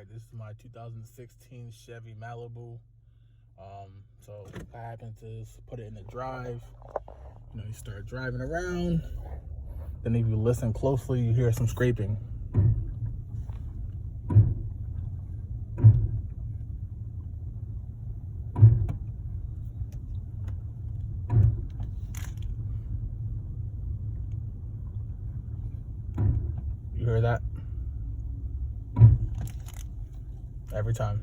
right, this is my 2016 Chevy Malibu. So what happens is put it in the drive. You know, you start driving around. Then if you listen closely, you hear some scraping. You hear that? Every time.